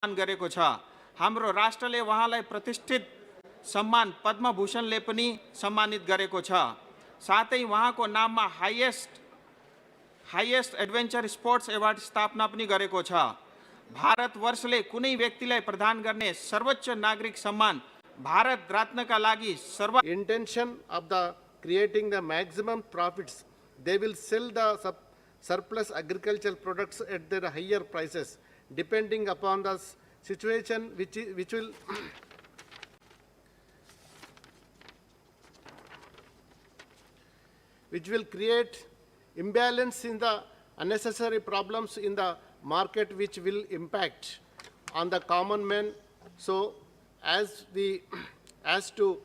गरेको छ। हाम्रो राष्ट्रले उहाँलाई प्रतिष्ठित सम्मान पद्मभूषणले पनि सम्मानित गरेको छ। साथै उहाँको नाममा हाईएस्ट एडभेन्चर स्पोर्ट्स एवार्ड स्थापना पनि गरेको छ। भारतवर्षले कुनै व्यक्तिलाई प्रदान गर्ने सर्वोच्च नागरिक सम्मान भारत रत्नका लागि intention of the creating the maximum profits. They will sell the surplus agricultural products at their higher prices, depending upon the situation which will which will create imbalance in the unnecessary problems in the market, which will impact on the common man. So as to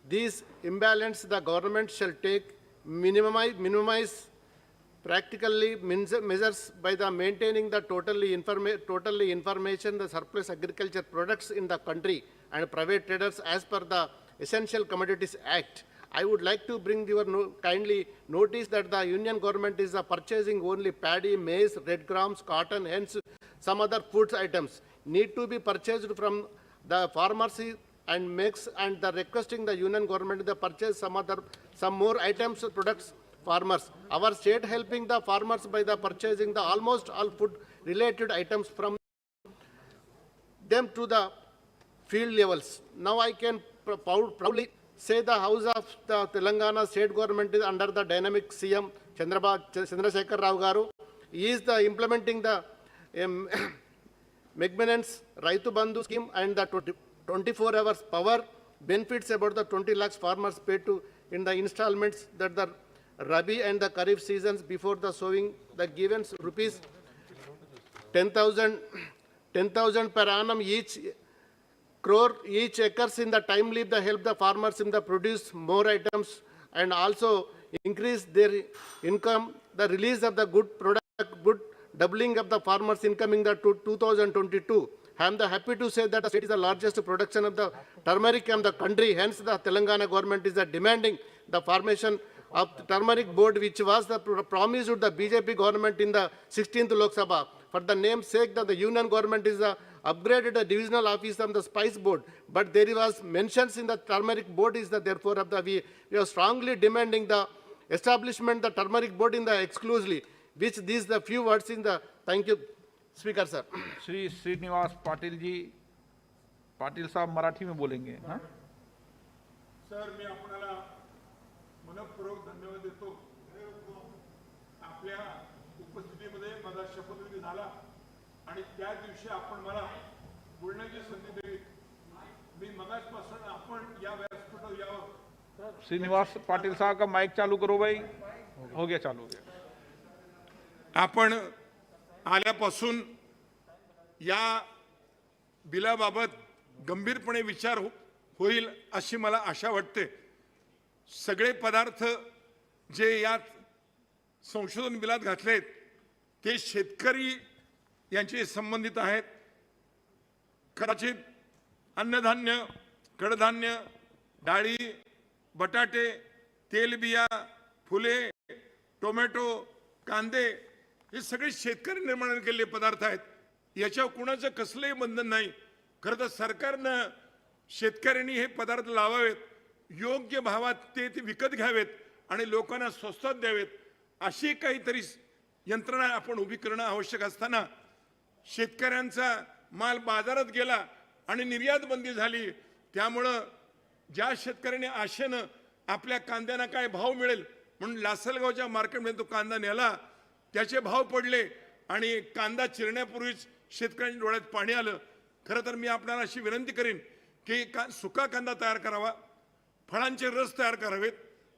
these imbalance, the government shall take minimize practically measures by the maintaining the totally information the surplus agriculture products in the country and private traders as per the Essential Commodities Act. I would like to bring your kindly notice that the Union government is purchasing only paddy, maize, red grams, cotton, hence some other food items need to be purchased from the pharmacy and makes and the requesting the Union government to purchase some more items, products, farmers. Our state helping the farmers by the purchasing the almost all food related items from them to the field levels. Now I can proudly say the House of the Telangana state government is under the dynamic CM Chandrasekhar Rao Garu. He is the implementing the maintenance Raitu Bandhu scheme and the 24 hours power benefits about the 20 lakhs farmers paid to in the installments that the Rabi and the Kharif seasons before the sowing the given rupees 10,000 per annum each crore each acres in the timely the help the farmers in the produce more items and also increase their income. The release of the good doubling of the farmers' income in the 2022. I am happy to say that the state is the largest production of the turmeric in the country. Hence, the Telangana government is demanding the formation of the turmeric board, which was the promise of the BJP government in the 16th Lok Sabha. For the name's sake, that the union government is upgraded the divisional office of the spice board, but there was mentions in the turmeric board is that therefore of the we are strongly demanding the establishment the turmeric board in the exclusively. Which these the few words in the thank you, Speaker sir. Shri Srinivas Patil ji, Patil साहब मराठी में बोलेंगे. हाँ sir, मी आपल्याला मनपूर्वक धन्यवाद देतो. आपल्या उपस्थितीमध्ये माझा शपथविधी झाला आणि त्या दिवशी आपण मला बोलण्याची संधी दिली. मी मगाचपासून आपण या व्यासपीठावर यावं. श्रीनिवास पाटिल साहब का माइक चालू करो भाई. हो गया, चालू हो गया. आपण आल्यापासून या बिलाबाबत गंभीरपणे विचार होईल अशी मला आशा वाटते. सगळे पदार्थ जे यात संशोधन बिलात घातलेत ते शेतकरी यांचे संबंधित आहेत. कदाचित अन्नधान्य, कडधान्य, डाळी, बटाटे, तेलबिया, फुले, टोमॅटो, कांदे हे सगळे शेतकरी निर्माण केलेले पदार्थ आहेत. याच्यावर कुणाचं कसलंही बंधन नाही. खरं तर सरकारनं शेतकऱ्यांनी हे पदार्थ लावावेत, योग्य भावात ते विकत घ्यावेत आणि लोकांना स्वस्तात द्यावेत अशी काहीतरी यंत्रणा आपण उभी करणं आवश्यक असताना शेतकऱ्यांचा माल बाजारात गेला आणि निर्यात बंदी झाली. त्यामुळं ज्या शेतकऱ्यांनी आशेनं आपल्या कांद्यांना काय भाव मिळेल म्हणून लासलगावच्या मार्केटमध्ये तो कांदा नेला, त्याचे भाव पडले आणि कांदा चिरण्यापूर्वीच शेतकऱ्यांच्या डोळ्यात पाणी आलं. खरं तर मी आपल्याला अशी विनंती करीन की सुका कांदा तयार करावा, फळांचे रस तयार करावेत,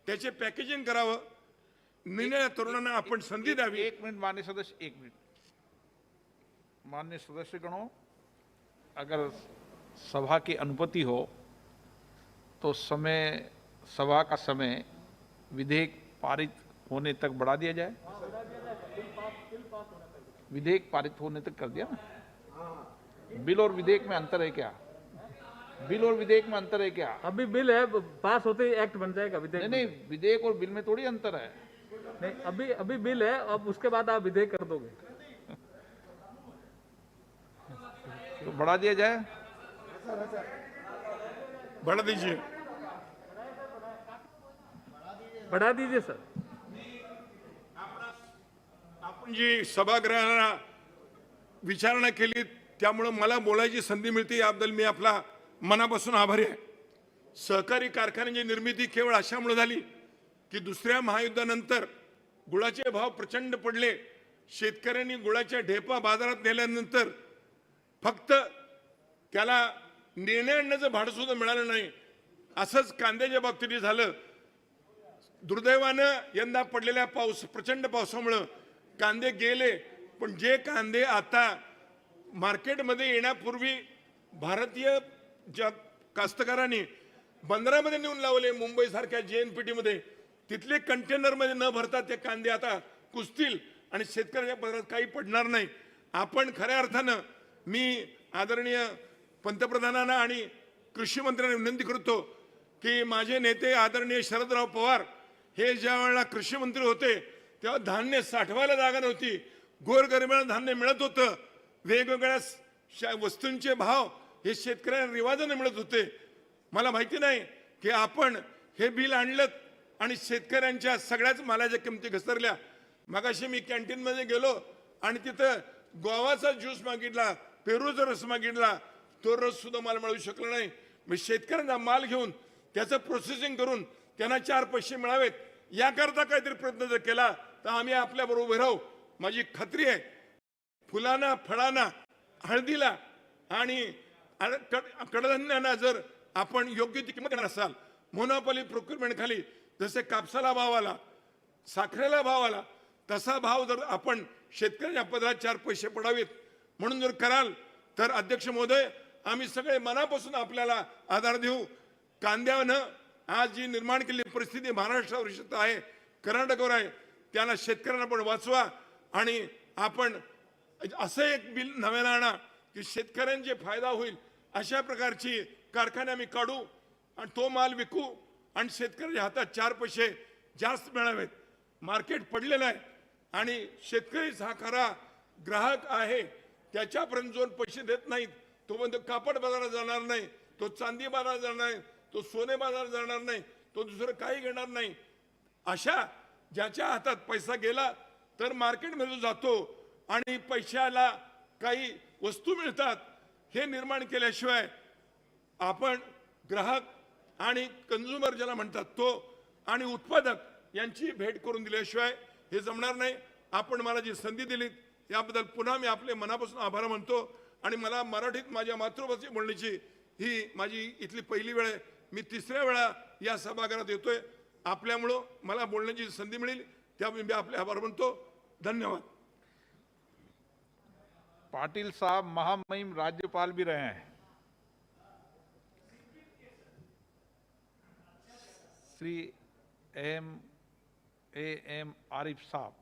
त्याचे पॅकेजिंग करावं. निळ्या तरुणांना आपण संधी द्यावी. एक मिनट माननीय सदस्य, एक मिनट. माननीय सदस्यगणों, अगर सभा की अनुमति हो तो सभा का समय विधेयक पारित होने तक बढ़ा दिया जाए. विधेयक पारित होने तक कर दिया ना. बिल और विधेयक में अंतर है क्या? बिल और विधेयक में अंतर है क्या? अभी बिल है, पास होते ही एक्ट बन जाएगा. विधेयक नहीं, विधेयक और बिल में थोड़ी अंतर है. नहीं, अभी बिल है, अब उसके बाद आप विधेयक कर दोगे. तो बढ़ा दिया जाए। बढ़ा दीजिए। बढ़ा दीजिए सर। आपण जी सभागृहाला विचारणा केली त्यामुळे मला बोलायची संधी मिळते याबद्दल मी आपला मनापासून आभारी आहे। सहकारी कारखान्यांची निर्मिती केवळ अशामुळे झाली की दुसऱ्या महायुद्धानंतर गुळाचे भाव प्रचंड पडले। शेतकऱ्यांनी गुळाच्या ढेपा बाजारात नेल्यानंतर फक्त त्याला नेणे आणण्याचं भाडं सुद्धा मिळालं नाही। असंच कांद्याच्या बाबतीत झालं। दुर्दैवानं यंदा पडलेल्या प्रचंड पावसामुळे कांदे गेले, पण जे कांदे आता मार्केटमध्ये येण्यापूर्वी भारतीय ज्या कास्तकारांनी बंदरामध्ये नेऊन लावले मुंबईसारख्या JNPT मध्ये, तिथले कंटेनरमध्ये न भरता ते कांदे आता कुजतील आणि शेतकऱ्याच्या पदरात काही पडणार नाही। आपण खऱ्या अर्थानं मी आदरणीय पंतप्रधानांना आणि कृषी मंत्र्यांना विनंती करतो की माझे नेते आदरणीय शरदराव पवार हे ज्या वेळेला कृषी मंत्री होते तेव्हा धान्य साठवायला जागा नव्हती, गोरगरिबांना धान्य मिळत होतं, वेगवेगळ्या वस्तूंचे भाव हे शेतकऱ्यांना रिवाजाने मिळत होते। मला माहिती नाही की आपण हे बिल आणलं आणि शेतकऱ्यांच्या सगळ्याच मालाच्या किमती घसरल्या। मगाशी मी कॅन्टीनमध्ये गेलो आणि तिथं गोवाचा ज्यूस मागितला, पेरूचा रस मागितला, तो रस सुद्धा मला मिळू शकला नाही। मी शेतकऱ्यांना माल घेऊन त्याचं प्रोसेसिंग करून त्यांना 4 पैसे मिळावेत याकरता काहीतरी प्रयत्न जर केला तर आम्ही आपल्याबरोबर उभे राहू। माझी खात्री आहे फुलांना, फळांना, हळदीला आणि कडधान्यांना जर आपण योग्य ती किंमत देणार असाल, मोनोपॉली प्रोक्युरमेंट खाली जसे कापसाला भाव आला, साखरेला भाव आला, तसा भाव जर आपण शेतकऱ्यांच्या पदरात 4 पैसे पडावेत म्हणून जर कराल तर अध्यक्ष महोदय आम्ही सगळे मनापासून आपल्याला आधार देऊ। कांद्यानं आज जी निर्माण केलेली परिस्थिती महाराष्ट्रावर विशेषतः आहे, कर्नाटकावर आहे, त्याला शेतकऱ्यांना पण वाचवा आणि आपण असं एक बिल नव्यानं आणा की शेतकऱ्यांचे फायदा होईल अशा प्रकारची कारखाने आम्ही काढू आणि तो माल विकू आणि शेतकऱ्याच्या हातात 4 पैसे जास्त मिळावेत। मार्केट पडलेलं आहे आणि शेतकरी हा खरा ग्राहक आहे, त्याच्यापर्यंत जो पैसे देत नाहीत तो म्हणजे कापड बाजारात जाणार नाही, तो चांदी बाजारात जाणार नाही, तो सोने बाजारात जाणार नाही, तो दुसरं काही घेणार नाही। अशा ज्याच्या हातात पैसा गेला तर मार्केटमध्ये जातो आणि पैशाला काही वस्तू मिळतात हे निर्माण केल्याशिवाय आपण ग्राहक आणि कंझ्युमर ज्याला म्हणतात तो आणि उत्पादक यांची भेट करून दिल्याशिवाय हे जमणार नाही। आपण मला जी संधी दिली याबद्दल पुन्हा मी आपले मनापासून आभार मानतो आणि मला मराठीत माझ्या मातृभाषेत बोलण्याची ही माझी इथली पहिली वेळ आहे। मी 3ऱ्या वेळा या सभागृहात येतोय, आपल्यामुळं मला बोलण्याची संधी मिळेल त्यामुळे मी आपले आभार मानतो। धन्यवाद। पाटिल साहब महामहिम राज्यपाल भी रहे हैं। श्री AM आरिफ साहब।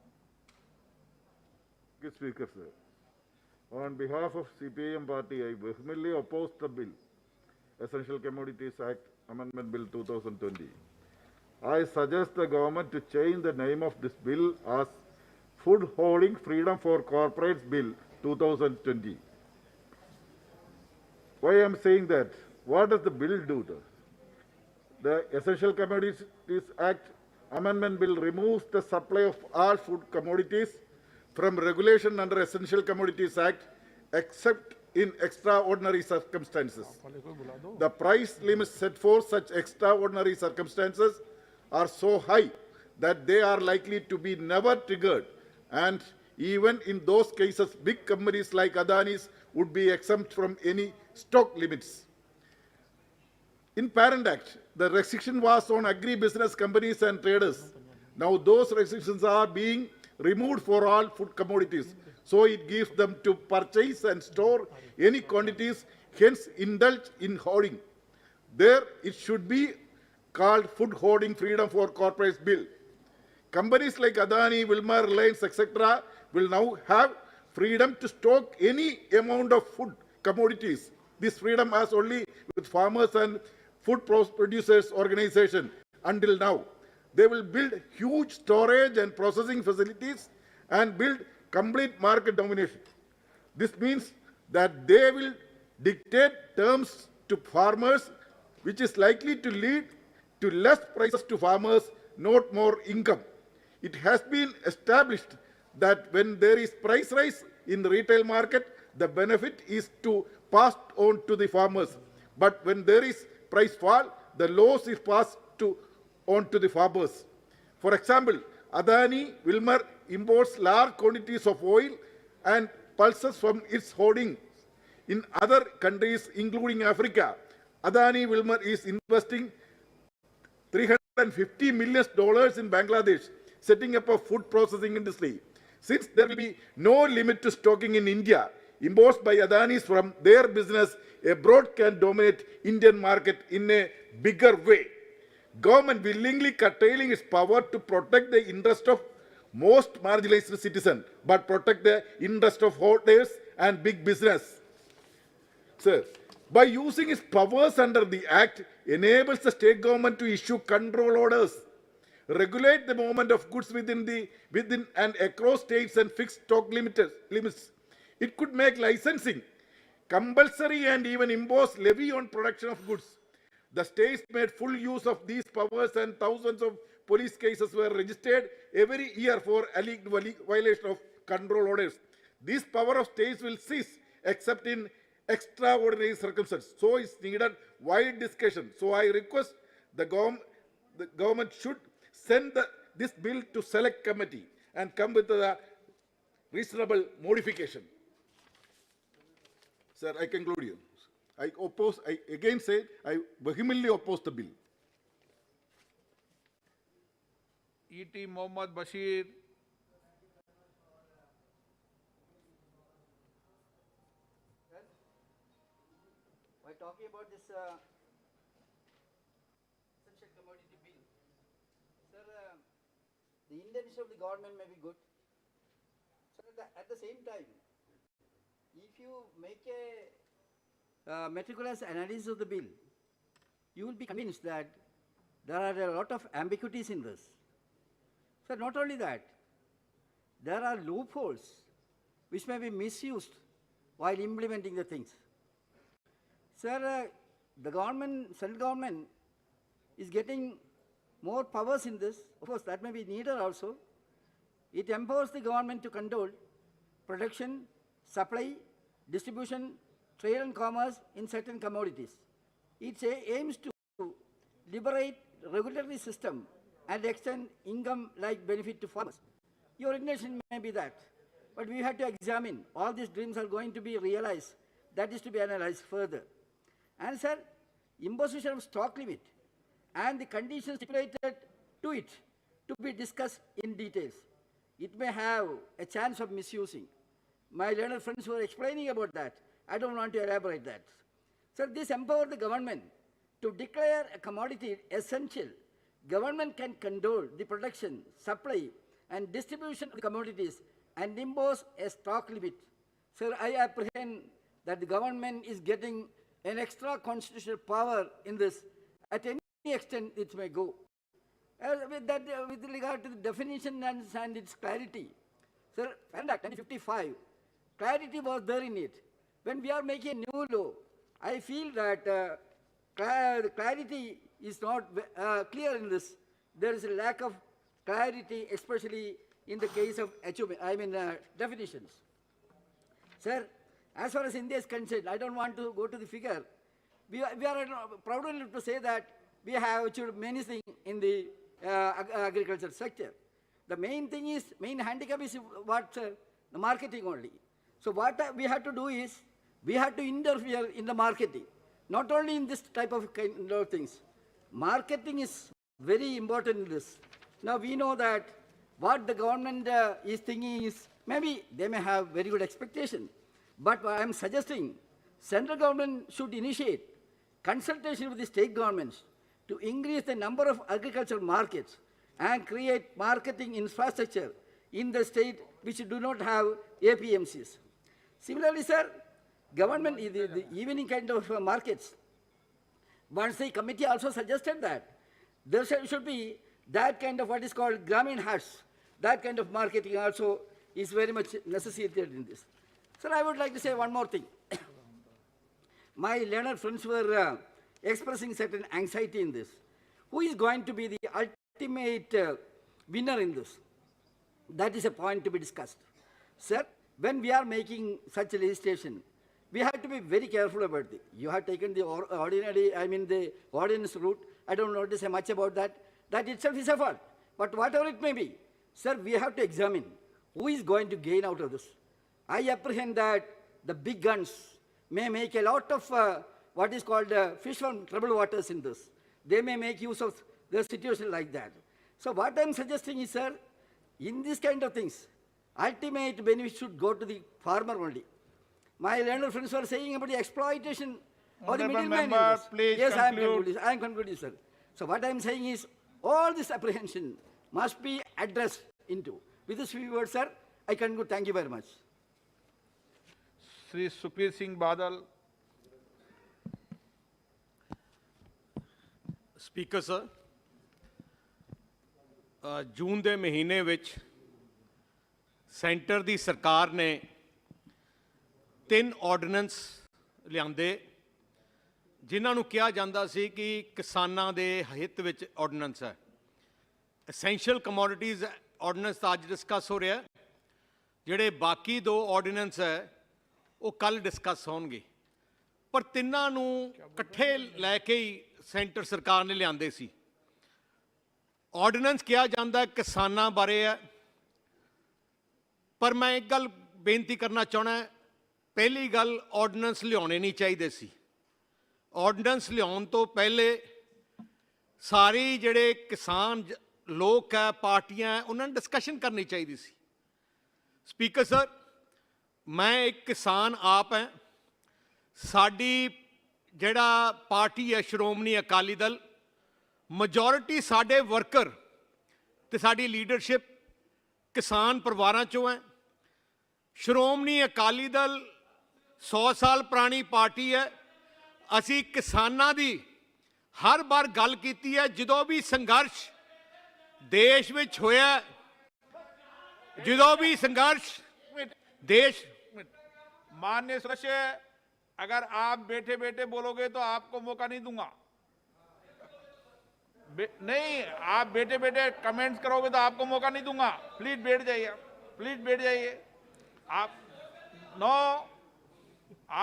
Speaker, sir. On behalf of CPIM party, I vehemently oppose the bill, Essential Commodities Act Amendment Bill 2020. I suggest the government to change the name of this bill as Food Holding Freedom for Corporates Bill 2020. Why I am saying that? What does the bill do? The Essential Commodities Act Amendment Bill removes the supply of all food commodities from regulation under Essential Commodities Act except in extraordinary circumstances. The price limits set for such extraordinary circumstances are so high that they are likely to be never triggered, and even in those cases big companies like Adani's would be exempt from any stock limits. In Parent Act, the restriction was on agri-business companies and traders. Now those restrictions are being removed for all food commodities, so it gives them to purchase and store any quantities, hence indulge in hoarding. There it should be called Food Hoarding Freedom for Corporates Bill. Companies like Adani, Wilmar, Reliance, etc. will now have freedom to stock any amount of food commodities. This freedom has only with farmers and food producers organization until now. They will build huge storage and processing facilities and build complete market domination. This means that they will dictate terms to farmers, which is likely to lead to less prices to farmers, not more income. It has been established that when there is price rise in the retail market, the benefit is to passed on to the farmers. But when there is price fall, the loss is passed on to the farmers. For example, Adani Wilmar imports large quantities of oil and pulses from its holding in other countries, including Africa. Adani Wilmar is investing $350 million in Bangladesh, setting up a food processing industry. Since there will be no limit to stocking in India, imports by Adanis from their business abroad can dominate Indian market in a bigger way. Government willingly curtailing its power to protect the interest of most marginalized citizens, but protect the interest of holders and big business. Sir, by using its powers under the Act, enables the state government to issue control orders, regulate the movement of goods within and across states and fix stock limits. It could make licensing compulsory and even impose levy on production of goods. The states made full use of these powers and thousands of police cases were registered every year for alleged violation of control orders. This power of states will cease except in extraordinary circumstances. So it's needed wide discussion. So I request the government should send this bill to select committee and come with a reasonable modification. Sir, I conclude here. I again say, I vehemently oppose the bill. E.T. Mohammad Bashir. We're talking about this essential commodity bill. Sir, the intention of the government may be good. Sir, at the same time, if you make a meticulous analysis of the bill, you will be convinced that there are a lot of ambiguities in this. Sir, not only that, there are loopholes which may be misused while implementing the things. Sir, the government, central government is getting more powers in this. Of course, that may be needed also. It empowers the government to control production, supply, distribution, trade and commerce in certain commodities. It aims to liberate regulatory system and extend income-like benefit to farmers. Your intention may be that, but we have to examine all these dreams are going to be realized. That is to be analyzed further. And sir, imposition of stock limit and the conditions stipulated to it to be discussed in details. It may have a chance of misusing. My learned friends were explaining about that. I don't want to elaborate that. Sir, this empowers the government to declare a commodity essential. Government can control the production, supply, and distribution of the commodities and impose a stock limit. Sir, I apprehend that the government is getting an extra constitutional power in this at any extent it may go. With regard to the definition and its clarity, sir, and Act 1955, clarity was there in it. When we are making a new law, I feel that clarity is not clear in this. There is a lack of clarity, especially in the case of definitions. Sir, as far as India is concerned, I don't want to go to the figure. We are proud enough to say that we have achieved many things in the agriculture sector. The main handicap is what, the marketing only. So what we have to do is, we have to interfere in the marketing, not only in this type of kind of things. Marketing is very important in this. Now we know that what the government is thinking is, maybe they may have very good expectation, but I am suggesting central government should initiate consultation with the state governments to increase the number of agricultural markets and create marketing infrastructure in the state which do not have APMCs. Similarly, sir, government, the evening kind of markets, once the committee also suggested that there should be that kind of what is called Gramin huts. That kind of marketing also is very much necessitated in this. Sir, I would like to say one more thing. my learned friends were expressing certain anxiety in this. Who is going to be the ultimate winner in this? That is a point to be discussed. Sir, when we are making such a legislation, we have to be very careful about it. You have taken the the ordinance route. I don't want to say much about that. That itself is a fault. But whatever it may be, sir, we have to examine who is going to gain out of this. I apprehend that the big guns may make a lot of what is called fish from troubled waters in this. They may make use of the situation like that. So what I'm suggesting is, sir, in these kind of things, ultimate benefit should go to the farmer only. My learned friends were saying about the exploitation of the Honourable middleman in member, this. please Yes, conclude. I am concluding, sir. So what I am saying is, all this apprehension must be addressed into. With this few words, sir, I conclude. Thank you very much. Shri Sukhbir Singh Badal. Speaker sir, June ਦੇ ਮਹੀਨੇ ਵਿੱਚ centre ਦੀ ਸਰਕਾਰ ਨੇ 3 ordinance ਲਿਆਂਦੇ ਜਿਨ੍ਹਾਂ ਨੂੰ ਕਿਹਾ ਜਾਂਦਾ ਸੀ ਕਿ ਕਿਸਾਨਾਂ ਦੇ ਹਿੱਤ ਵਿੱਚ ਆਰਡੀਨੈਂਸ ਹੈ। ਐਸੈਂਸ਼ੀਅਲ ਕਮੋਡਿਟੀਜ਼ ਆਰਡੀਨੈਂਸ ਤਾਂ ਅੱਜ ਡਿਸਕਸ ਹੋ ਰਿਹਾ, ਜਿਹੜੇ ਬਾਕੀ 2 ਆਰਡੀਨੈਂਸ ਹੈ ਉਹ ਕੱਲ ਡਿਸਕਸ ਹੋਣਗੇ, ਪਰ ਤਿੰਨਾਂ ਨੂੰ ਇਕੱਠੇ ਲੈ ਕੇ ਹੀ ਸੈਂਟਰ ਸਰਕਾਰ ਨੇ ਲਿਆਂਦੇ ਸੀ। ਆਰਡੀਨੈਂਸ ਕਿਹਾ ਜਾਂਦਾ ਕਿਸਾਨਾਂ ਬਾਰੇ ਹੈ, ਪਰ ਮੈਂ ਇੱਕ ਗੱਲ ਬੇਨਤੀ ਕਰਨਾ ਚਾਹੁੰਦਾ, ਪਹਿਲੀ ਗੱਲ ਆਰਡੀਨੈਂਸ ਲਿਆਉਣੇ ਨਹੀਂ ਚਾਹੀਦੇ ਸੀ। ਆਰਡੀਨੈਂਸ ਲਿਆਉਣ ਤੋਂ ਪਹਿਲੇ ਸਾਰੀ ਜਿਹੜੇ ਕਿਸਾਨ ਲੋਕ ਹੈ, ਪਾਰਟੀਆਂ ਹੈ, ਉਹਨਾਂ ਨੂੰ ਡਿਸਕਸ਼ਨ ਕਰਨੀ ਚਾਹੀਦੀ ਸੀ। ਸਪੀਕਰ ਸਰ, ਮੈਂ ਇੱਕ ਕਿਸਾਨ ਆਪ ਹੈ, ਸਾਡੀ ਜਿਹੜਾ ਪਾਰਟੀ ਹੈ ਸ਼੍ਰੋਮਣੀ ਅਕਾਲੀ ਦਲ, ਮੈਜੋਰਿਟੀ ਸਾਡੇ ਵਰਕਰ ਤੇ ਸਾਡੀ ਲੀਡਰਸ਼ਿਪ ਕਿਸਾਨ ਪਰਿਵਾਰਾਂ ਚੋਂ ਹੈ। ਸ਼੍ਰੋਮਣੀ ਅਕਾਲੀ ਦਲ 100 ਸਾਲ ਪੁਰਾਣੀ ਪਾਰਟੀ ਹੈ। ਅਸੀਂ ਕਿਸਾਨਾਂ ਦੀ ਹਰ ਵਾਰ ਗੱਲ ਕੀਤੀ ਹੈ, ਜਦੋਂ ਵੀ ਸੰਘਰਸ਼ ਦੇਸ਼ ਵਿੱਚ ਹੋਇਆ, ਜਦੋਂ ਵੀ ਸੰਘਰਸ਼ देश। माननीय सदस्य, अगर आप बैठे बैठे बोलोगे तो आपको मौका नहीं दूंगा। नहीं, आप बैठे बैठे कमेंट्स करोगे तो आपको मौका नहीं दूंगा। प्लीज बैठ जाइए, प्लीज बैठ जाइए। आप नो,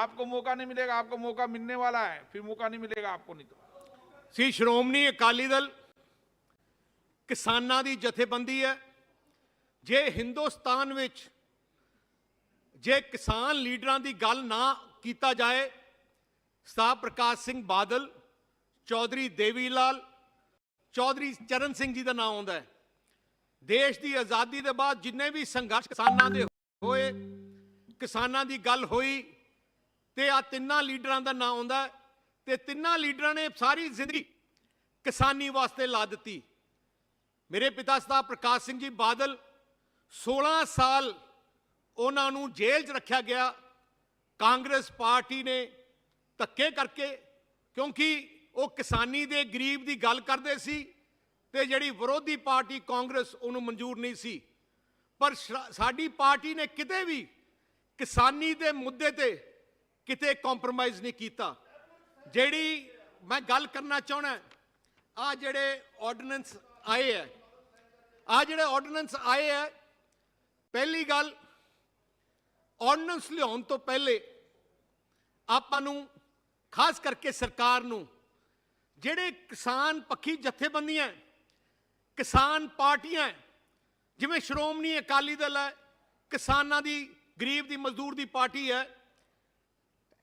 आपको मौका नहीं मिलेगा, आपको मौका मिलने वाला है, फिर मौका नहीं मिलेगा आपको। नहीं तो ਸੀ ਸ਼੍ਰੋਮਣੀ ਅਕਾਲੀ ਦਲ ਕਿਸਾਨਾਂ ਦੀ ਜਥੇਬੰਦੀ ਹੈ। ਜੇ ਹਿੰਦੁਸਤਾਨ ਵਿੱਚ ਜੇ ਕਿਸਾਨ ਲੀਡਰਾਂ ਦੀ ਗੱਲ ਨਾ ਕੀਤਾ ਜਾਏ, ਸਰਦਾਰ ਪ੍ਰਕਾਸ਼ ਸਿੰਘ ਬਾਦਲ, ਚੌਧਰੀ ਦੇਵੀ ਲਾਲ, ਚੌਧਰੀ ਚਰਨ ਸਿੰਘ ਜੀ ਦਾ ਨਾਮ ਆਉਂਦਾ ਹੈ। ਦੇਸ਼ ਦੀ ਆਜ਼ਾਦੀ ਦੇ ਬਾਅਦ ਜਿੰਨੇ ਵੀ ਸੰਘਰਸ਼ ਕਿਸਾਨਾਂ ਦੇ ਹੋਏ, ਕਿਸਾਨਾਂ ਦੀ ਗੱਲ ਹੋਈ ਤੇ ਆ ਤਿੰਨਾਂ ਲੀਡਰਾਂ ਦਾ ਨਾਮ ਆਉਂਦਾ ਹੈ, ਤੇ ਤਿੰਨਾਂ ਲੀਡਰਾਂ ਨੇ ਸਾਰੀ ਜ਼ਿੰਦਗੀ ਕਿਸਾਨੀ ਵਾਸਤੇ ਲਾ ਦਿੱਤੀ। ਮੇਰੇ ਪਿਤਾ ਸਰਦਾਰ ਪ੍ਰਕਾਸ਼ ਸਿੰਘ ਜੀ ਬਾਦਲ 16 ਸਾਲ ਉਹਨਾਂ ਨੂੰ ਜੇਲ੍ਹ 'ਚ ਰੱਖਿਆ ਗਿਆ ਕਾਂਗਰਸ ਪਾਰਟੀ ਨੇ ਧੱਕੇ ਕਰਕੇ, ਕਿਉਂਕਿ ਉਹ ਕਿਸਾਨੀ ਦੇ ਗਰੀਬ ਦੀ ਗੱਲ ਕਰਦੇ ਸੀ ਤੇ ਜਿਹੜੀ ਵਿਰੋਧੀ ਪਾਰਟੀ ਕਾਂਗਰਸ ਉਹਨੂੰ ਮਨਜ਼ੂਰ ਨਹੀਂ ਸੀ। ਪਰ ਸਾਡੀ ਪਾਰਟੀ ਨੇ ਕਿਤੇ ਵੀ ਕਿਸਾਨੀ ਦੇ ਮੁੱਦੇ ਤੇ ਕਿਤੇ ਕੰਪਰੋਮਾਈਜ਼ ਨਹੀਂ ਕੀਤਾ। ਜਿਹੜੀ ਮੈਂ ਗੱਲ ਕਰਨਾ ਚਾਹੁੰਦਾ, ਆ ਜਿਹੜੇ ਆਰਡੀਨੈਂਸ ਆਏ ਹੈ, ਪਹਿਲੀ ਗੱਲ, ਆਰਡੀਨੈਂਸ ਲਿਆਉਣ ਤੋਂ ਪਹਿਲੇ ਆਪਾਂ ਨੂੰ ਖਾਸ ਕਰਕੇ ਸਰਕਾਰ ਨੂੰ ਜਿਹੜੇ ਕਿਸਾਨ ਪੱਖੀ ਜਥੇਬੰਦੀਆਂ, ਕਿਸਾਨ ਪਾਰਟੀਆਂ ਜਿਵੇਂ ਸ਼੍ਰੋਮਣੀ ਅਕਾਲੀ ਦਲ ਹੈ, ਕਿਸਾਨਾਂ ਦੀ ਗਰੀਬ ਦੀ ਮਜ਼ਦੂਰ ਦੀ ਪਾਰਟੀ ਹੈ,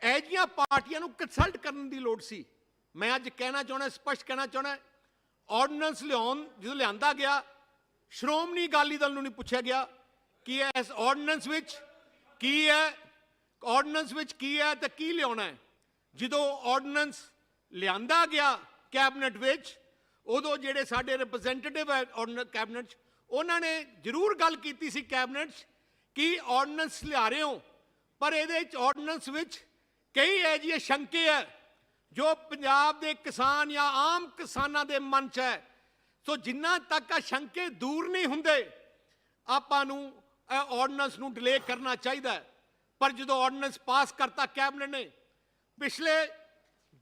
ਇਹ ਜਿਹੀਆਂ ਪਾਰਟੀਆਂ ਨੂੰ ਕੰਸਲਟ ਕਰਨ ਦੀ ਲੋੜ ਸੀ। ਮੈਂ ਅੱਜ ਕਹਿਣਾ ਚਾਹੁੰਦਾ, ਸਪਸ਼ਟ ਕਹਿਣਾ ਚਾਹੁੰਦਾ, ਆਰਡੀਨੈਂਸ ਲਿਆਉਣ ਜਦੋਂ ਲਿਆਂਦਾ ਗਿਆ, ਸ਼੍ਰੋਮਣੀ ਅਕਾਲੀ ਦਲ ਨੂੰ ਨਹੀਂ ਪੁੱਛਿਆ ਗਿਆ ਕਿ ਇਸ ਆਰਡੀਨੈਂਸ ਵਿੱਚ ਕੀ ਹੈ, ਆਰਡੀਨੈਂਸ ਵਿੱਚ ਕੀ ਹੈ ਤੇ ਕੀ ਲਿਆਉਣਾ ਹੈ। ਜਦੋਂ ਆਰਡੀਨੈਂਸ ਲਿਆਂਦਾ ਗਿਆ ਕੈਬਨਿਟ ਵਿੱਚ, ਉਦੋਂ ਜਿਹੜੇ ਸਾਡੇ ਰਿਪਰੈਜ਼ੈਂਟੇਟਿਵ ਹੈ ਕੈਬਨਿਟ 'ਚ, ਉਹਨਾਂ ਨੇ ਜ਼ਰੂਰ ਗੱਲ ਕੀਤੀ ਸੀ ਕੈਬਨਿਟ 'ਚ ਕਿ ਆਰਡੀਨੈਂਸ ਲਿਆ ਰਹੇ ਹੋ, ਪਰ ਇਹਦੇ ਵਿੱਚ ਆਰਡੀਨੈਂਸ ਵਿੱਚ ਕਈ ਇਹੋ ਜਿਹੇ ਸ਼ੰਕੇ ਹੈ ਜੋ ਪੰਜਾਬ ਦੇ ਕਿਸਾਨ ਜਾਂ ਆਮ ਕਿਸਾਨਾਂ ਦੇ ਮਨ 'ਚ ਹੈ। ਸੋ ਜਿੰਨਾ ਤੱਕ ਆ ਸ਼ੰਕੇ ਦੂਰ ਨਹੀਂ ਹੁੰਦੇ, ਆਪਾਂ ਨੂੰ ਆਰਡੀਨੈਂਸ ਨੂੰ ਡਿਲੇ ਕਰਨਾ ਚਾਹੀਦਾ ਹੈ। ਪਰ ਜਦੋਂ ਆਰਡੀਨੈਂਸ ਪਾਸ ਕਰਤਾ ਕੈਬਨਿਟ ਨੇ, ਪਿਛਲੇ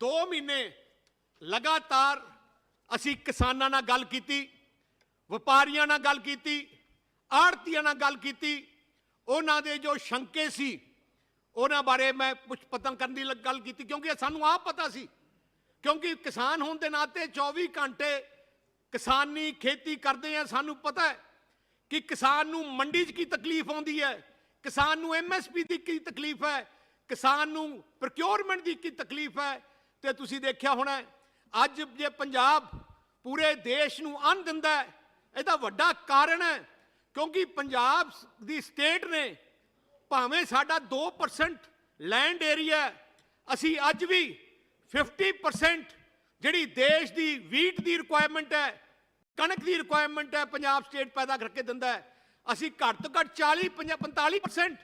2 ਮਹੀਨੇ ਲਗਾਤਾਰ ਅਸੀਂ ਕਿਸਾਨਾਂ ਨਾਲ ਗੱਲ ਕੀਤੀ, ਵਪਾਰੀਆਂ ਨਾਲ ਗੱਲ ਕੀਤੀ, ਆੜ੍ਹਤੀਆਂ ਨਾਲ ਗੱਲ ਕੀਤੀ। ਉਹਨਾਂ ਦੇ ਜੋ ਸ਼ੰਕੇ ਸੀ ਉਹਨਾਂ ਬਾਰੇ ਮੈਂ ਕੁਝ ਪਤਾ ਕਰਨ ਦੀ ਗੱਲ ਕੀਤੀ, ਕਿਉਂਕਿ ਸਾਨੂੰ ਆਪ ਪਤਾ ਸੀ, ਕਿਉਂਕਿ ਕਿਸਾਨ ਹੋਣ ਦੇ ਨਾਤੇ 24 ਘੰਟੇ ਕਿਸਾਨੀ ਖੇਤੀ ਕਰਦੇ ਆ। ਸਾਨੂੰ ਪਤਾ ਹੈ ਕਿ ਕਿਸਾਨ ਨੂੰ ਮੰਡੀ 'ਚ ਕੀ ਤਕਲੀਫ ਆਉਂਦੀ ਹੈ, ਕਿਸਾਨ ਨੂੰ MSP ਦੀ ਕੀ ਤਕਲੀਫ ਹੈ, ਕਿਸਾਨ ਨੂੰ ਪ੍ਰੋਕਿਉਰਮੈਂਟ ਦੀ ਕੀ ਤਕਲੀਫ ਹੈ। ਤੇ ਤੁਸੀਂ ਦੇਖਿਆ ਹੋਣਾ ਅੱਜ ਜੇ ਪੰਜਾਬ ਪੂਰੇ ਦੇਸ਼ ਨੂੰ ਅੰਨ ਦਿੰਦਾ ਹੈ, ਇਹਦਾ ਵੱਡਾ ਕਾਰਨ ਹੈ ਕਿਉਂਕਿ ਪੰਜਾਬ ਦੀ ਸਟੇਟ ਨੇ ਭਾਵੇਂ ਸਾਡਾ 2% ਲੈਂਡ ਏਰੀਆ, ਅਸੀਂ ਅੱਜ ਵੀ 50% ਜਿਹੜੀ ਦੇਸ਼ ਦੀ ਵੀਟ ਦੀ ਰਿਕੁਆਇਰਮੈਂਟ ਹੈ, ਕਣਕ ਦੀ ਰਿਕੁਆਇਰਮੈਂਟ ਹੈ, ਪੰਜਾਬ ਸਟੇਟ ਪੈਦਾ ਕਰਕੇ ਦਿੰਦਾ ਹੈ। ਅਸੀਂ ਘੱਟ ਤੋਂ ਘੱਟ 40-45%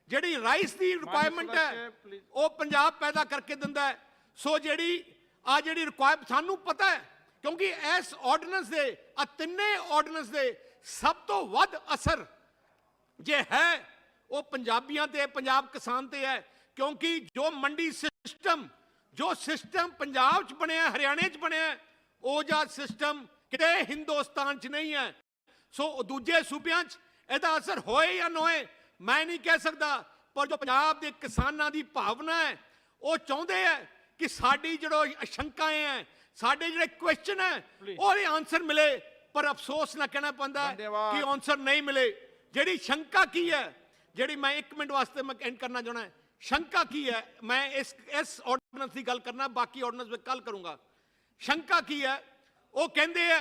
ਜਿਹੜੀ ਰਾਈਸ ਦੀ ਰਿਕੁਆਇਰਮੈਂਟ ਹੈ ਉਹ ਪੰਜਾਬ ਪੈਦਾ ਕਰਕੇ ਦਿੰਦਾ ਹੈ। ਸੋ ਜਿਹੜੀ ਰਿਕੁਆਇਰਮੈਂਟ ਸਾਨੂੰ ਪਤਾ ਹੈ, ਕਿਉਂਕਿ ਇਸ ਆਰਡੀਨੈਂਸ ਦੇ ਤਿੰਨੇ ਆਰਡੀਨੈਂਸ ਦੇ ਸਭ ਤੋਂ ਵੱਧ ਅਸਰ ਜੇ ਹੈ ਉਹ ਪੰਜਾਬੀਆਂ ਤੇ, ਪੰਜਾਬ ਕਿਸਾਨ ਤੇ ਹੈ। ਕਿਉਂਕਿ ਜੋ ਮੰਡੀ ਸਿਸਟਮ ਪੰਜਾਬ 'ਚ ਬਣਿਆ, ਹਰਿਆਣੇ 'ਚ ਬਣਿਆ, ਉਹ ਜਿਹਾ ਸਿਸਟਮ ਕਿਤੇ ਹਿੰਦੁਸਤਾਨ 'ਚ ਨਹੀਂ ਹੈ। ਸੋ ਦੂਜੇ ਸੂਬਿਆਂ 'ਚ ਇਹਦਾ ਅਸਰ ਹੋਏ ਜਾਂ ਨਾ ਹੋਏ ਮੈਂ ਨਹੀਂ ਕਹਿ ਸਕਦਾ, ਪਰ ਜੋ ਪੰਜਾਬ ਦੇ ਕਿਸਾਨਾਂ ਦੀ ਭਾਵਨਾ ਹੈ ਉਹ ਚਾਹੁੰਦੇ ਹੈ ਕਿ ਸਾਡੀ ਜਿਹੜੀ ਸ਼ੰਕਾएं ਹੈ, ਸਾਡੇ ਜਿਹੜੇ ਕੁਐਸਚਨ ਹੈ ਉਹਦੇ ਆਨਸਰ ਮਿਲੇ। ਪਰ ਅਫਸੋਸ ਨਾ ਕਹਿਣਾ ਪੈਂਦਾ ਕਿ ਆਨਸਰ ਨਹੀਂ ਮਿਲੇ। ਜਿਹੜੀ ਸ਼ੰਕਾ ਕੀ ਹੈ, ਜਿਹੜੀ ਮੈਂ 1 ਮਿੰਟ ਵਾਸਤੇ ਮੈਂ ਐਂਡ ਕਰਨਾ ਚਾਹੁੰਦਾ, ਸ਼ੰਕਾ ਕੀ ਹੈ, ਮੈਂ ਇਸ ਆਰਡੀਨੈਂਸ ਦੀ ਗੱਲ ਕਰਨਾ, ਬਾਕੀ ਆਰਡੀਨੈਂਸ ਮੈਂ ਕੱਲ ਕਰੂੰਗਾ। ਸ਼ੰਕਾ ਕੀ ਹੈ, ਉਹ ਕਹਿੰਦੇ ਹੈ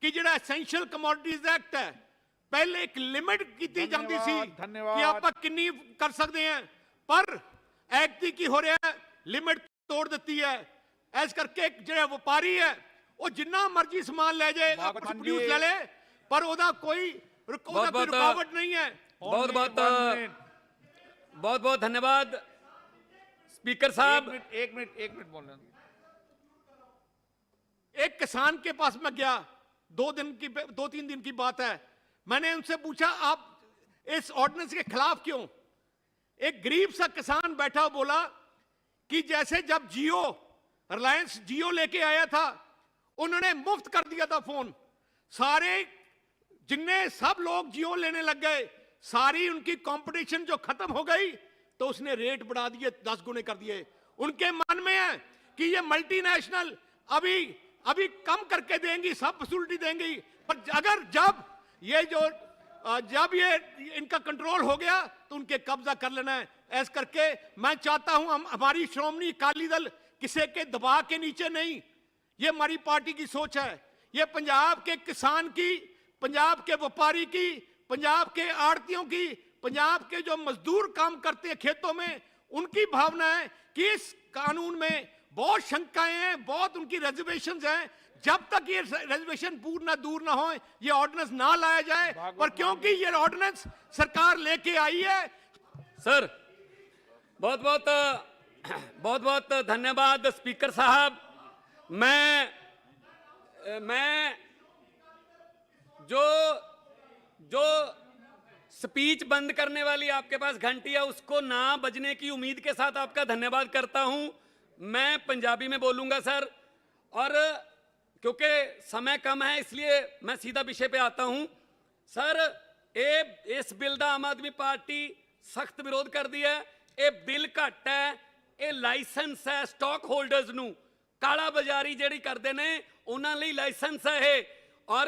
ਕਿ ਜਿਹੜਾ ਐਸੈਂਸ਼ੀਅਲ ਕਮੋਡਿਟੀਜ਼ ਐਕਟ ਹੈ ਪਹਿਲੇ ਇੱਕ ਲਿਮਿਟ ਕੀਤੀ ਜਾਂਦੀ ਸੀ ਕਿ ਆਪਾਂ ਕਿੰਨੀ ਕਰ ਸਕਦੇ ਹਾਂ, ਪਰ ਐਕਟ ਦੀ ਕੀ ਹੋ ਰਿਹਾ ਹੈ, ਲਿਮਿਟ ਤੋੜ ਦਿੱਤੀ ਹੈ। ਇਸ ਕਰਕੇ ਜਿਹੜਾ ਵਪਾਰੀ ਹੈ ਉਹ ਜਿੰਨਾ ਮਰਜ਼ੀ ਸਮਾਨ ਲੈ ਜਾਏ, ਪ੍ਰੋਡਿਊਸ ਲੈ ਲੈ, ਪਰ ਉਹਦਾ ਕੋਈ ਰੁਕਾਵਟ ਨਹੀਂ ਹੈ। बहुत बहुत धन्यवाद स्पीकर साहब। एक मिनट बोल रहे हैं। एक किसान के पास मैं गया, 2-3 दिन की बात है, मैंने उनसे पूछा आप इस ऑर्डिनेंस के खिलाफ क्यों? एक गरीब सा किसान बैठा बोला कि जैसे जब रिलायंस जियो लेके आया था, उन्होंने मुफ्त कर दिया था फोन, सारे जिन्ने सब लोग जियो लेने लग गए, सारी उनकी कंपटीशन जो खत्म हो गई तो उसने रेट बढ़ा दिए, 10 गुने कर दिए। उनके मन में है कि ये मल्टीनेशनल अभी कम करके देंगी, सब फैसिलिटी देंगी, पर अगर जब ये इनका कंट्रोल हो गया तो उनके कब्जा कर लेना है। ऐसा करके मैं चाहता हूं हमारी श्रोमणी अकाली दल किसी के दबाव के नीचे नहीं, ये हमारी पार्टी की सोच है। ये पंजाब के किसान की, पंजाब के व्यापारी की, पंजाब के आड़तियों की, पंजाब के जो मजदूर काम करते हैं खेतों में, उनकी भावना है कि इस कानून में बहुत शंकाएं हैं, बहुत उनकी रिजर्वेशंस हैं। जब तक ये रिजर्वेशन दूर ना हो, ये ऑर्डिनेंस ना लाया जाए, पर क्योंकि ये ऑर्डिनेंस सरकार लेके आई है। सर बहुत बहुत धन्यवाद स्पीकर साहब। मैं जो स्पीच बंद करने वाली आपके पास घंटी है उसको ना बजने की उम्मीद के साथ आपका धन्यवाद करता हूं। मैं पंजाबी में बोलूंगा सर, और क्योंकि समय कम है इसलिए मैं सीधा विषय पे आता हूं। सर इस बिल का आम आदमी पार्टी सख्त विरोध कर दिया है। ये बिल घट है, ये लाइसेंस है स्टॉक होल्डर्स नू, काला बाजारी जिहड़ी करदे ने उन्हां लई लाइसेंस है ये। और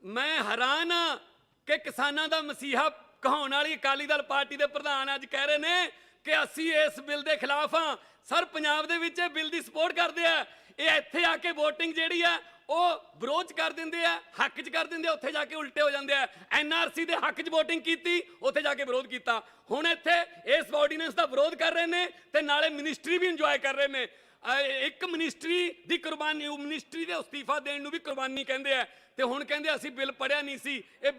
मैं हैरान हाँ कि किसानां दा मसीहा कहाउण वाली अकाली दल पार्टी दे प्रधान अज कह रहे ने कि असीं इस बिल दे खिलाफ हाँ। Sir Punjab they which bill the support करदे आ, ये इत्थे आके वोटिंग जिहड़ी है ਉਹ ਵਿਰੋਧ ਕਰ ਦਿੰਦੇ ਆ, ਹੱਕ 'ਚ ਕਰ ਦਿੰਦੇ ਆ, ਉੱਥੇ ਜਾ ਕੇ ਉਲਟੇ ਹੋ ਜਾਂਦੇ ਆ। NRC ਦੇ ਹੱਕ 'ਚ ਵੋਟਿੰਗ ਕੀਤੀ, ਉੱਥੇ ਜਾ ਕੇ ਵਿਰੋਧ ਕੀਤਾ। ਹੁਣ ਇੱਥੇ ਇਸ ਆਰਡੀਨੈਂਸ ਦਾ ਵਿਰੋਧ ਕਰ ਰਹੇ ਨੇ ਤੇ ਨਾਲੇ ਮਿਨਿਸਟਰੀ ਵੀ ਇੰਜੋਏ ਕਰ ਰਹੇ ਨੇ। ਇੱਕ ਮਿਨਿਸਟਰੀ ਦੀ ਕੁਰਬਾਨੀ, ਉਹ ਮਿਨਿਸਟਰੀ ਦੇ ਅਸਤੀਫਾ ਦੇਣ ਨੂੰ ਵੀ ਕੁਰਬਾਨੀ ਕਹਿੰਦੇ ਆ, ਤੇ ਹੁਣ ਕਹਿੰਦੇ ਅਸੀਂ ਬਿੱਲ ਪੜਿਆ ਨਹੀਂ ਸੀ। ਇਹ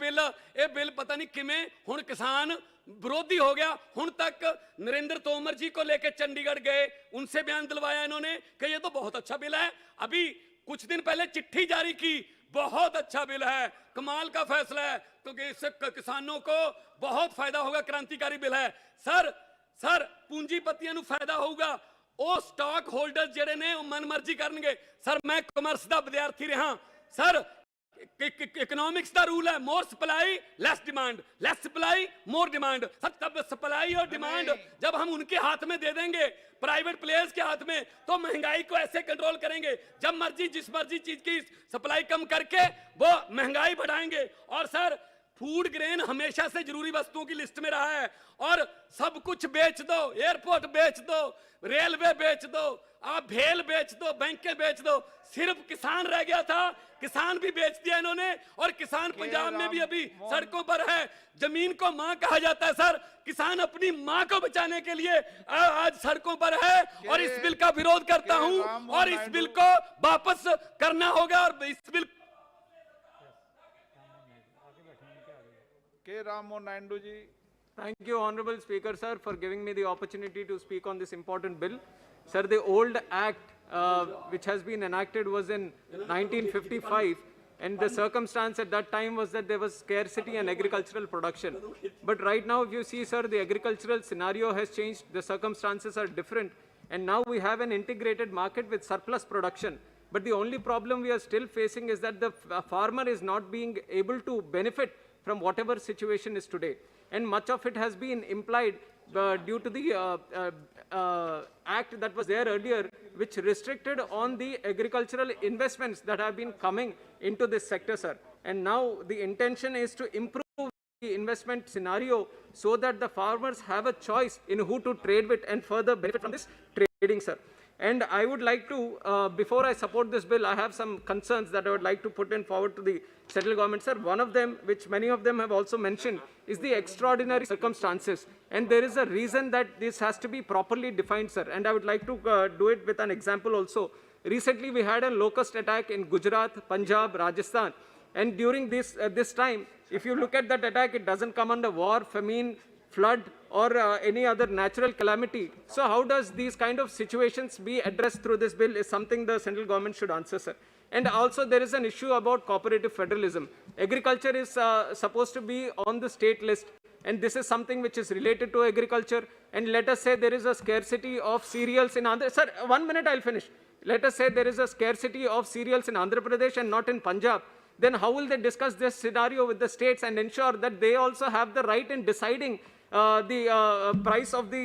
ਬਿੱਲ ਪਤਾ ਨਹੀਂ ਕਿਵੇਂ ਹੁਣ किसान विरोधी हो गया। हुन तक नरेंद्र तोमर जी को लेकर चंडीगढ़ गए, उनसे बयान दिलवाया इन्होंने कि ये तो बहुत अच्छा बिल है। अभी कुछ दिन पहले चिट्ठी जारी की, बहुत अच्छा बिल है, कमाल का फैसला है, क्योंकि इससे किसानों को बहुत फायदा होगा, क्रांतिकारी बिल है। सर पूंजीपतियों को फायदा होगा, ਉਹ ਸਟਾਕ ਹੋਲਡਰ ਜਿਹੜੇ ਨੇ ਉਹ ਮਨਮਰਜ਼ੀ ਕਰਨਗੇ। ਸਰ ਮੈਂ ਕਾਮਰਸ ਦਾ ਵਿਦਿਆਰਥੀ ਰਿਹਾ ਸਰ, इकोनॉमिक्स का रूल है more supply less demand, less supply more demand. Sir तब सप्लाई और डिमांड जब हम उनके हाथ में दे देंगे, प्राइवेट प्लेयर्स के हाथ में, तो महंगाई को ऐसे कंट्रोल करेंगे। जब मर्जी जिस मर्जी चीज की सप्लाई कम करके वो महंगाई बढ़ाएंगे। और सर फूड ग्रेन हमेशा से जरूरी वस्तुओं की लिस्ट में रहा है, और सब कुछ बेच दो, एयरपोर्ट बेच दो, रेलवे बेच दो, आप भेल बेच दो, बैंकें बेच दो, सिर्फ किसान रह गया था, किसान भी बेच दिया इन्होंने। और किसान पंजाब में भी अभी सड़कों पर है, जमीन को मां कहा जाता है सर, किसान अपनी मां को बचाने के लिए आज सड़कों पर है। और इस बिल का विरोध करता हूं, और इस बिल को वापस करना होगा। और इस बिल के Ram Mohan Naidu ji. Thank you, Honorable Speaker, sir, for giving me the opportunity to speak on this important bill. Sir, the old act which has been enacted was in 1955, and the circumstance at that time was that there was scarcity in agricultural production. But right now, if you see, sir, the agricultural scenario has changed, the circumstances are different, and now we have an integrated market with surplus production. But the only problem we are still facing is that the farmer is not being able to benefit from whatever situation is today. And much of it has been implied due to the act that was there earlier, which restricted on the agricultural investments that have been coming into this sector, sir. And now the intention is to improve the investment scenario so that the farmers have a choice in who to trade with and further benefit from this trading, sir. And I would like to, before I support this bill, I have some concerns that I would like to put in forward to the central government, sir. One of them, which many of them have also mentioned, is the extraordinary circumstances. And there is a reason that this has to be properly defined, sir. And I would like to do it with an example also. Recently, we had a locust attack in Gujarat, Punjab, Rajasthan. And during this time, if you look at that attack, it doesn't come under war, famine, flood, or any other natural calamity. So how does these kind of situations be addressed through this bill is something the central government should answer, sir. And also there is an issue about cooperative federalism. Agriculture is supposed to be on the state list, and this is something which is related to agriculture. And let us say there is a scarcity of cereals in Andhra. Sir, 1 minute, I'll finish. Let us say there is a scarcity of cereals in Andhra Pradesh and not in Punjab. Then how will they discuss this scenario with the states and ensure that they also have the right in deciding the price of the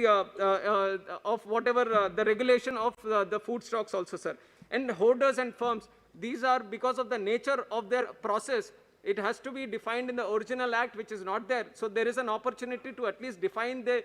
of whatever the regulation of the food stocks also, sir. And hoarders and firms, these are because of the nature of their process. It has to be defined in the original act, which is not there. So there is an opportunity to at least define the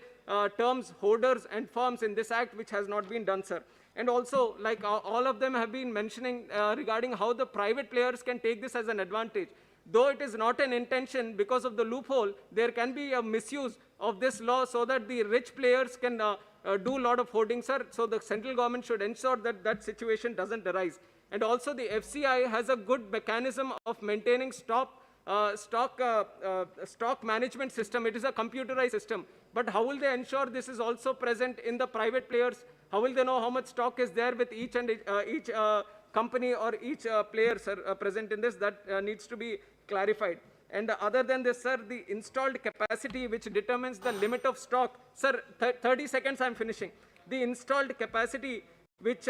terms hoarders and firms in this act, which has not been done, sir. And also, like all of them have been mentioning regarding how the private players can take this as an advantage. Though it is not an intention, because of the loophole, there can be a misuse of this law so that the rich players can do a lot of hoarding, sir. So the central government should ensure that that situation doesn't arise. And also the FCI has a good mechanism of maintaining stock management system. It is a computerized system. But how will they ensure this is also present in the private players? How will they know how much stock is there with each company or each player, sir, present in this? That needs to be clarified. And other than this, sir, the installed capacity which determines the limit of stock. Sir, 30 seconds, I'm finishing. The installed capacity which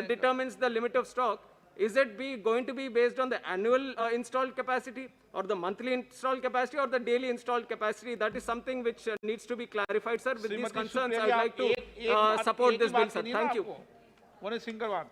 determines the limit of stock, is it going to be based on the annual installed capacity, or the monthly installed capacity, or the daily installed capacity? That is something which needs to be clarified, sir. With these concerns, I would like to support this bill, sir. Thank you. One single one.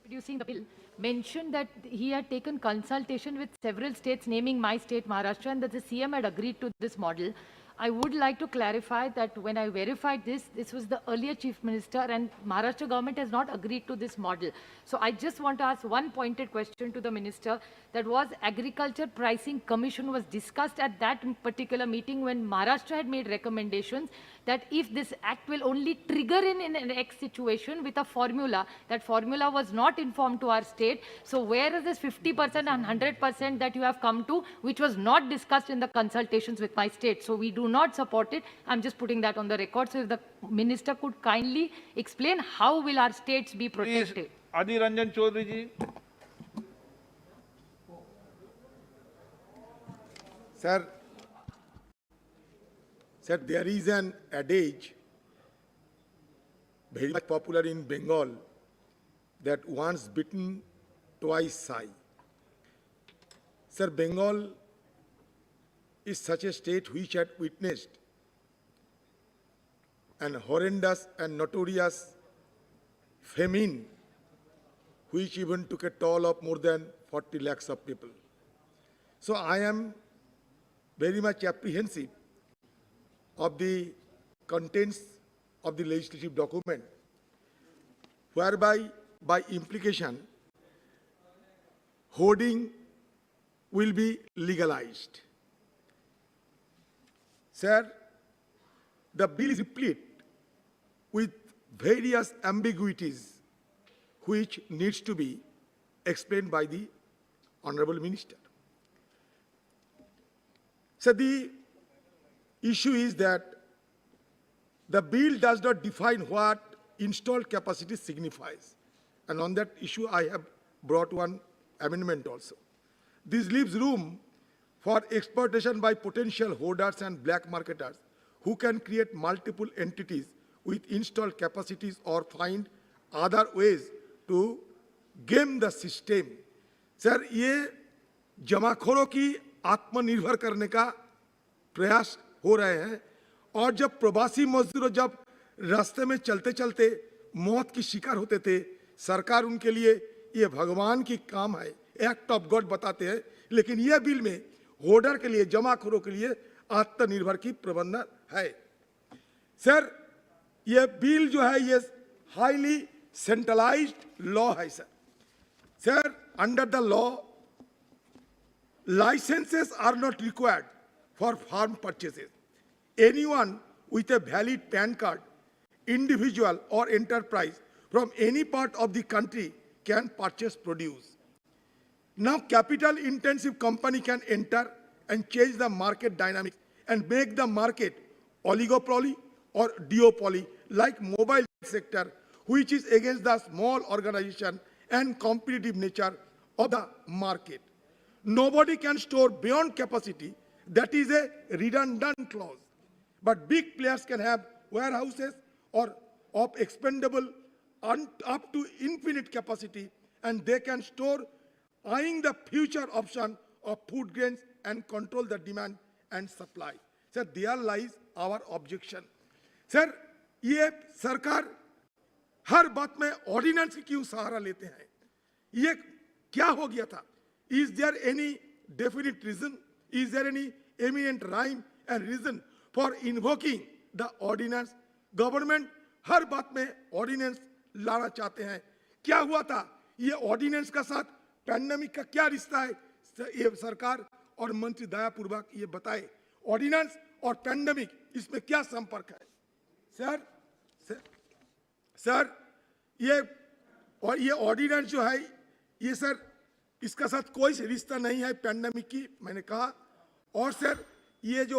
Introducing the bill, mentioned that he had taken consultation with several states, naming my state, Maharashtra, and that the CM had agreed to this model. I would like to clarify that when I verified this, this was the earlier Chief Minister, and Maharashtra government has not agreed to this model. So I just want to ask one pointed question to the Minister, that was Agriculture Pricing Commission was discussed at that particular meeting when Maharashtra had made recommendations that if this act will only trigger in an X situation with a formula, that formula was not informed to our state. So where is this 50% and 100% that you have come to, which was not discussed in the consultations with my state? So we do not support it. I'm just putting that on the record. So if the Minister could kindly explain how will our states be protected? Please, Adi Ranjan Chaudhary ji. Sir, there is an adage very much popular in Bengal, that once bitten, twice shy. Sir, Bengal is such a state which had witnessed an horrendous and notorious famine, which even took a toll of more than 40 lakhs of people. So I am very much apprehensive of the contents of the legislative document, whereby, by implication, hoarding will be legalized. Sir, the bill is replete with various ambiguities which needs to be explained by the Honorable Minister. So the issue is that the bill does not define what installed capacity signifies. And on that issue, I have brought one amendment also. This leaves room for exploitation by potential hoarders and black marketers who can create multiple entities with installed capacities or find other ways to game the system. Sir, ये जमाखोरों की आत्मनिर्भर करने का प्रयास हो रहे हैं, और जब प्रवासी मजदूर जब रास्ते में चलते चलते मौत की शिकार होते थे, सरकार उनके लिए ये भगवान की काम है, एक्ट ऑफ गॉड बताते हैं, लेकिन ये बिल में होर्डर के लिए, जमाखोरों के लिए आत्मनिर्भर की प्रबंधन है. सर, ये बिल जो है ये हाईली सेंट्रलाइज्ड लॉ है. Sir, under the law, licenses are not required for farm purchases. Anyone with a valid PAN card, individual or enterprise from any part of the country can purchase produce. Now, capital-intensive company can enter and change the market dynamics and make the market oligopoly or duopoly like mobile sector, which is against the small organization and competitive nature of the market. Nobody can store beyond capacity. That is a redundant clause. But big players can have warehouses or of expendable up to infinite capacity, and they can store, eyeing the future option of food grains and control the demand and supply. Sir, there lies our objection. Sir, ये सरकार हर बात में ordinance की क्यों सहारा लेते हैं? ये क्या हो गया था? Is there any definite reason? Is there any eminent rhyme and reason for invoking the ordinance? Government हर बात में ऑर्डिनेंस लाना चाहते हैं. क्या हुआ था? ये ऑर्डिनेंस का साथ पैंडेमिक का क्या रिश्ता है? ये सरकार और मंत्री दयापूर्वक ये बताए. ऑर्डिनेंस और पैंडेमिक इसमें क्या संपर्क है? सर, ये ऑर्डिनेंस जो है ये सर इसका साथ कोई रिश्ता नहीं है पैंडेमिक की, मैंने कहा. और सर, ये जो